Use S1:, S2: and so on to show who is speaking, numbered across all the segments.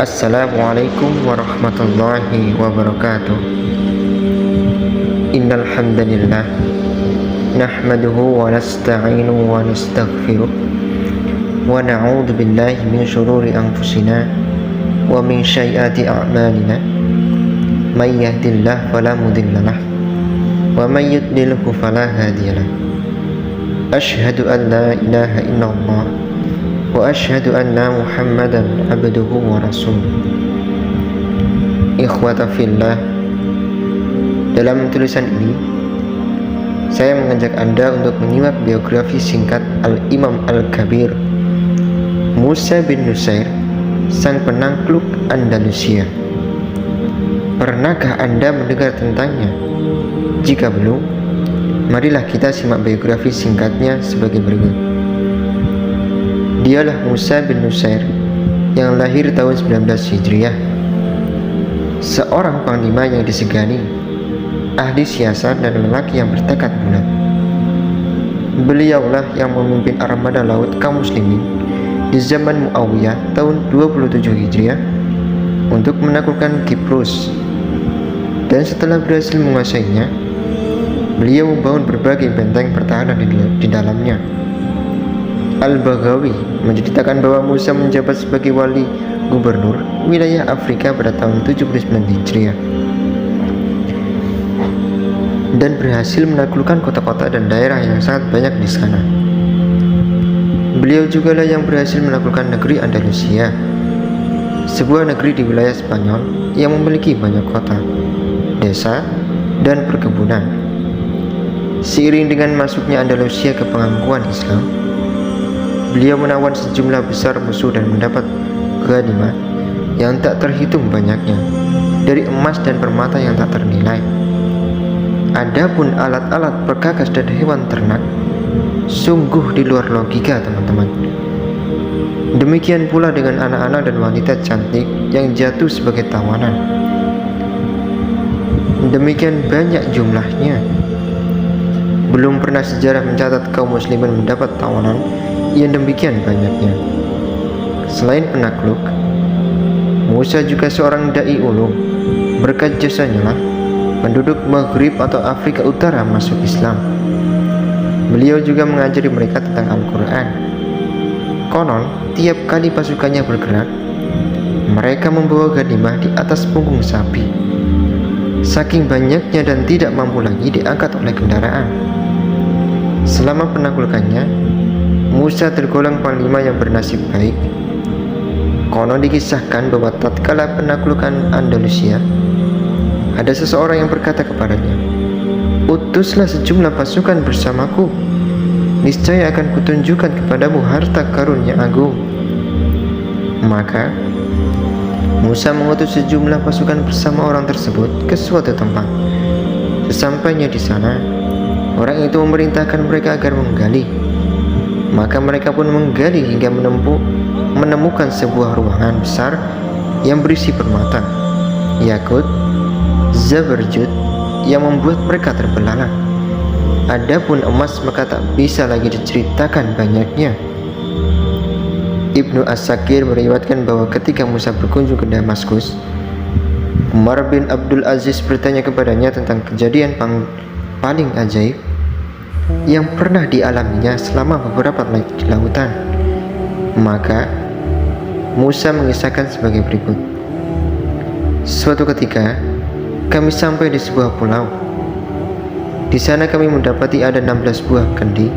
S1: Assalamualaikum warahmatullahi wabarakatuh. Innal hamdalillah nahmaduhu wa nasta'inuhu wa nastaghfiruh wa na'udzu billahi min shururi anfusina wa min sayyiati a'malina. May yahdihillahu fala mudhillalah wa may yudlilhu fala hadiyalah. Asyhadu an la ilaha illallah wa asyhadu anna Muhammadan abduhu wa rasuluh. Ikhwata fillah, dalam tulisan ini saya mengajak Anda untuk menyimak biografi singkat Al-Imam Al-Kabir Musa bin Nusair, sang penakluk Andalusia. Pernahkah Anda mendengar tentangnya? Jika belum, marilah kita simak biografi singkatnya sebagai berikut. Dialah Musa bin Nusair yang lahir tahun 19 Hijriah, seorang panglima yang disegani, ahli siasat dan lelaki yang bertekad bulat. Beliaulah yang memimpin armada laut kaum muslimin di zaman Muawiyah tahun 27 Hijriah untuk menaklukkan Kiprus, dan setelah berhasil menguasainya, beliau membangun berbagai benteng pertahanan di dalamnya. Al-Baghawi menceritakan bahwa Musa menjabat sebagai wali gubernur wilayah Afrika pada tahun 79 Hijriah dan berhasil menaklukkan kota-kota dan daerah yang sangat banyak di sana. Beliau juga lah yang berhasil menaklukkan negeri Andalusia, sebuah negeri di wilayah Spanyol yang memiliki banyak kota, desa, dan perkebunan. Seiring dengan masuknya Andalusia ke pengakuan Islam, beliau menawan sejumlah besar musuh dan mendapat ghanimah yang tak terhitung banyaknya dari emas dan permata yang tak ternilai. Adapun alat-alat perkakas dan hewan ternak sungguh di luar logika, teman-teman. Demikian pula dengan anak-anak dan wanita cantik yang jatuh sebagai tawanan. Demikian banyak jumlahnya. Belum pernah sejarah mencatat kaum muslimin mendapat tawanan yang demikian banyaknya. Selain penakluk, Musa juga seorang dai ulum. Berkat jasanya lah penduduk Maghrib atau Afrika Utara masuk Islam. Beliau juga mengajari mereka tentang Al-Quran. Konon, tiap kali pasukannya bergerak, mereka membawa ghanimah di atas punggung sapi. Saking banyaknya dan tidak mampu lagi diangkat oleh kendaraan. Selama penaklukannya, Musa tergolong panglima yang bernasib baik. Konon dikisahkan bahwa tatkala penaklukan Andalusia, ada seseorang yang berkata kepadanya, "Utuslah sejumlah pasukan bersamaku, niscaya akan kutunjukkan kepadamu harta karun yang agung." Maka Musa mengutus sejumlah pasukan bersama orang tersebut ke suatu tempat. Sesampainya di sana, orang itu memerintahkan mereka agar menggali. Maka mereka pun menggali hingga menemukan sebuah ruangan besar yang berisi permata, yakut, zabarjud yang membuat mereka terbelalak. Adapun emas maka tak bisa lagi diceritakan banyaknya. Ibnu As-Sakir meriwayatkan bahwa ketika Musa berkunjung ke Damaskus, Umar bin Abdul Aziz bertanya kepadanya tentang kejadian paling ajaib yang pernah dialaminya selama beberapa hari di lautan. Maka Musa mengisahkan sebagai berikut. Suatu ketika kami sampai di sebuah pulau. Di sana kami mendapati ada 16 buah kendi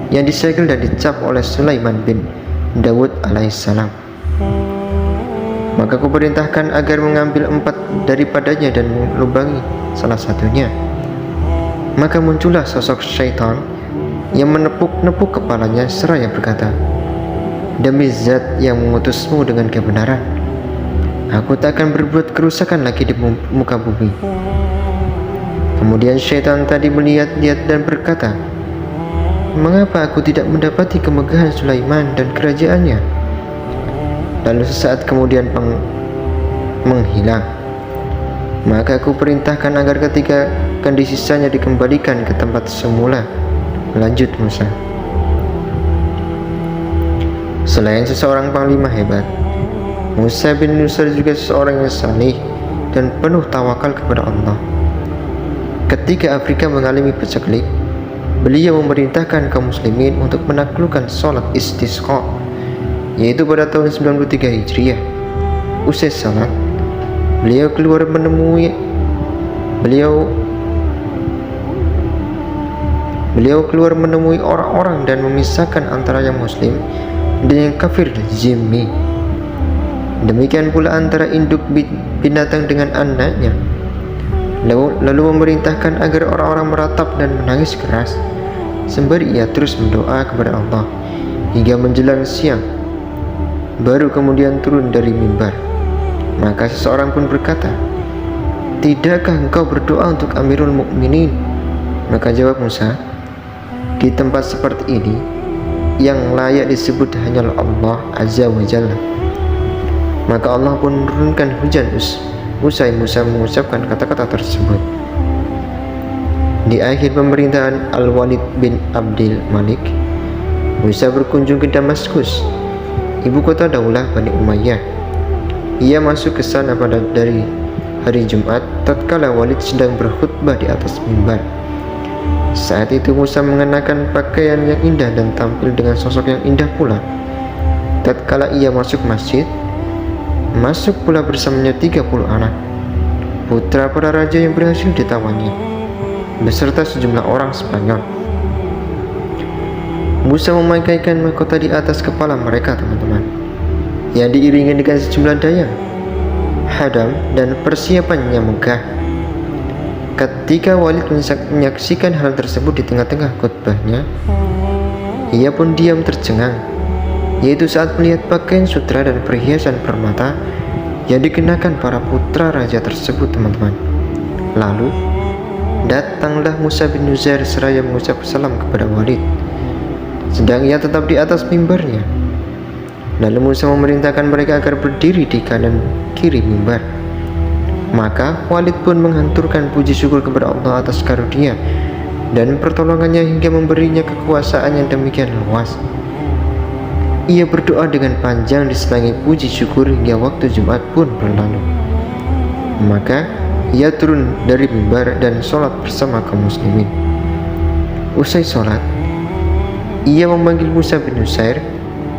S1: yang disegel dan dicap oleh Sulaiman bin Daud alaihissalam. Maka kuperintahkan agar mengambil 4 daripadanya dan melubangi salah satunya. Maka muncullah sosok syaitan yang menepuk-nepuk kepalanya seraya berkata, "Demi zat yang mengutusmu dengan kebenaran, aku tak akan berbuat kerusakan lagi di muka bumi." Kemudian syaitan tadi melihat-lihat dan berkata, "Mengapa aku tidak mendapati kemegahan Sulaiman dan kerajaannya?" Lalu sesaat kemudian menghilang. Maka aku perintahkan agar ketika kendi sisanya dikembalikan ke tempat semula. Lanjut Musa. Selain seseorang panglima hebat, Musa bin Nusair juga seorang yang saleh dan penuh tawakal kepada Allah. Ketika Afrika mengalami paceklik, beliau memerintahkan kaum muslimin untuk menaklukkan sholat istisqa, yaitu pada tahun 93 Hijriah. Usai salat, beliau keluar menemui orang-orang dan memisahkan antara yang muslim dan yang kafir zimmi. Demikian pula antara induk binatang dengan anaknya. Lalu memerintahkan agar orang-orang meratap dan menangis keras, sembari ia terus berdoa kepada Allah hingga menjelang siang. Baru kemudian turun dari mimbar. Maka seseorang pun berkata, "Tidakkah engkau berdoa untuk Amirul Mukminin?" Maka jawab Musa, "Di tempat seperti ini, yang layak disebut hanyalah Allah Azza wa Jalla." Maka Allah pun menurunkan hujan usai Musa mengucapkan kata-kata tersebut. Di akhir pemerintahan Al-Walid bin Abdul Malik, Musa berkunjung ke Damaskus, ibu kota daulah Bani Umayyah. Ia masuk ke sana dari hari Jumat tatkala Walid sedang berkhutbah di atas mimbar. Saat itu Musa mengenakan pakaian yang indah dan tampil dengan sosok yang indah pula. Tatkala ia masuk masjid, masuk pula bersamanya 30 anak, putra para raja yang berhasil ditawannya, beserta sejumlah orang Spanyol. Musa memakaikan mahkota di atas kepala mereka, teman-teman, yang diiringi dengan sejumlah dayang, hadam, dan persiapan yang megah. Ketika Walid menyaksikan hal tersebut di tengah-tengah khutbahnya, ia pun diam tercengang, yaitu saat melihat pakaian sutra dan perhiasan permata yang dikenakan para putra raja tersebut, teman-teman. Lalu datanglah Musa bin Nusair seraya mengucap salam kepada Walid, sedang ia tetap di atas mimbarnya. Lalu Musa memerintahkan mereka agar berdiri di kanan kiri mimbar. Maka Walid pun menghanturkan puji syukur kepada Allah atas karunia dan pertolongannya hingga memberinya kekuasaan yang demikian luas. Ia berdoa dengan panjang diselangi puji syukur hingga waktu Jumat pun berlalu. Maka ia turun dari mimbar dan sholat bersama kaum muslimin. Usai sholat, ia memanggil Musa bin Nusair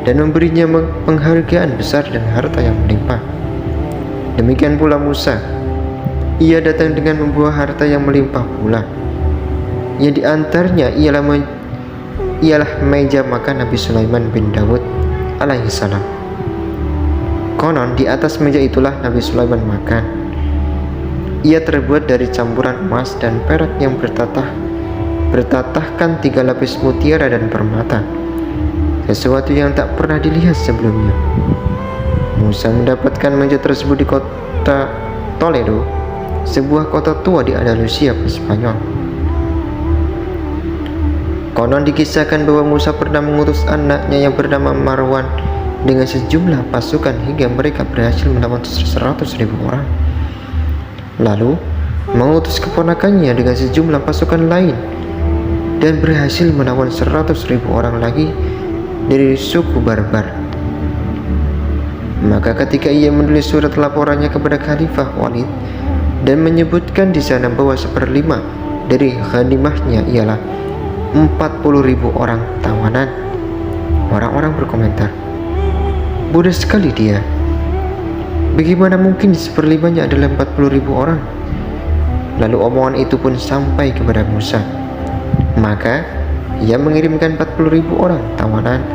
S1: dan memberinya penghargaan besar dan harta yang melimpah. Demikian pula Musa, ia datang dengan membawa harta yang melimpah pula. Yang diantaranya ialah meja makan Nabi Sulaiman bin Daud alaihi salam. Konon di atas meja itulah Nabi Sulaiman makan. Ia terbuat dari campuran emas dan perak yang bertatahkan 3 lapis mutiara dan permata, sesuatu yang tak pernah dilihat sebelumnya. Musa mendapatkan meja tersebut di kota Toledo, sebuah kota tua di Andalusia, Spanyol. Konon dikisahkan bahwa Musa pernah mengutus anaknya yang bernama Marwan dengan sejumlah pasukan hingga mereka berhasil melawan 100.000 orang. Lalu mengutus keponakannya dengan sejumlah pasukan lain dan berhasil melawan 100.000 orang lagi dari suku Barbar. Maka ketika ia menulis surat laporannya kepada Khalifah Walid dan menyebutkan di sana bahwa 1/5 dari ghanimahnya ialah 40.000 orang tawanan, orang-orang berkomentar, "Bodoh sekali dia. Bagaimana mungkin 1/5-nya adalah 40.000 orang?" Lalu omongan itu pun sampai kepada Musa. Maka ia mengirimkan 40.000 orang tawanan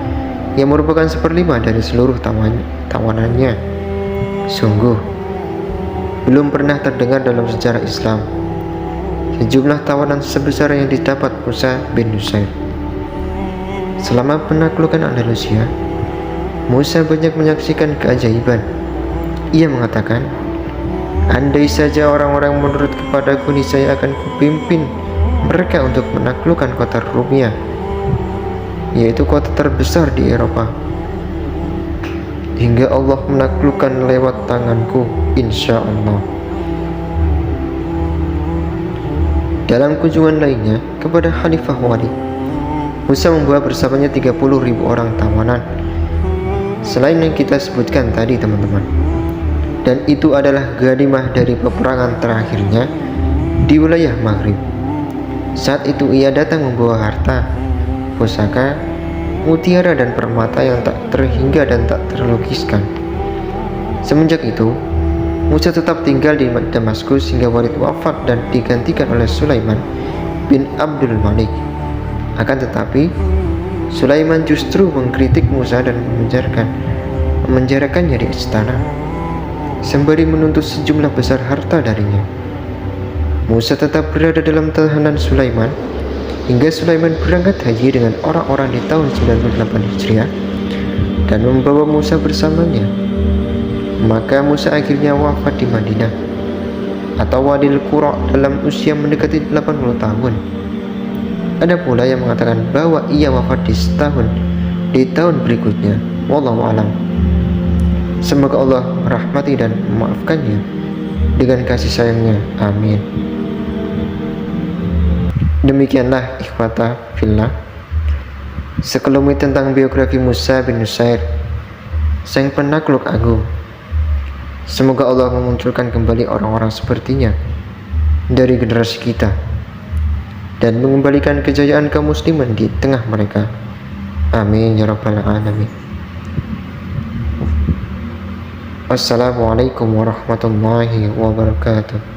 S1: yang merupakan 1/5 dari seluruh tawanannya. Sungguh belum pernah terdengar dalam sejarah Islam sejumlah tawanan sebesar yang didapat Musa bin Nusair. Selama penaklukan Andalusia, Musa banyak menyaksikan keajaiban. Ia mengatakan, "Andai saja orang-orang menurut kepadaku, niscaya akan kupimpin mereka untuk menaklukkan kota Rumia, yaitu kota terbesar di Eropa, hingga Allah menaklukkan lewat tanganku, insya Allah." Dalam kunjungan lainnya kepada Khalifah Walid, Musa membawa bersamanya 30.000 orang tawanan selain yang kita sebutkan tadi teman-teman. Dan itu adalah ghanimah dari peperangan terakhirnya di wilayah Maghrib. Saat itu ia datang membawa harta, pusaka, mutiara dan permata yang tak terhingga dan tak terlukiskan. Semenjak itu, Musa tetap tinggal di Damaskus hingga Walid wafat dan digantikan oleh Sulaiman bin Abdul Malik. Akan tetapi, Sulaiman justru mengkritik Musa dan memenjarakannya di istana, sembari menuntut sejumlah besar harta darinya. Musa tetap berada dalam tahanan Sulaiman hingga Sulaiman berangkat haji dengan orang-orang di tahun 98 Hijriah dan membawa Musa bersamanya. Maka Musa akhirnya wafat di Madinah atau Wadil Qura dalam usia mendekati 80 tahun. Ada pula yang mengatakan bahwa ia wafat di tahun berikutnya. Wallahu a'lam. Semoga Allah merahmati dan memaafkannya dengan kasih sayangnya. Amin. Demikianlah ikhwata fillah sekelumit tentang biografi Musa bin Nusair, sang penakluk agung. Semoga Allah memunculkan kembali orang-orang sepertinya dari generasi kita dan mengembalikan kejayaan kaum muslimin di tengah mereka. Amin ya rabbal alamin. Assalamualaikum warahmatullahi wabarakatuh.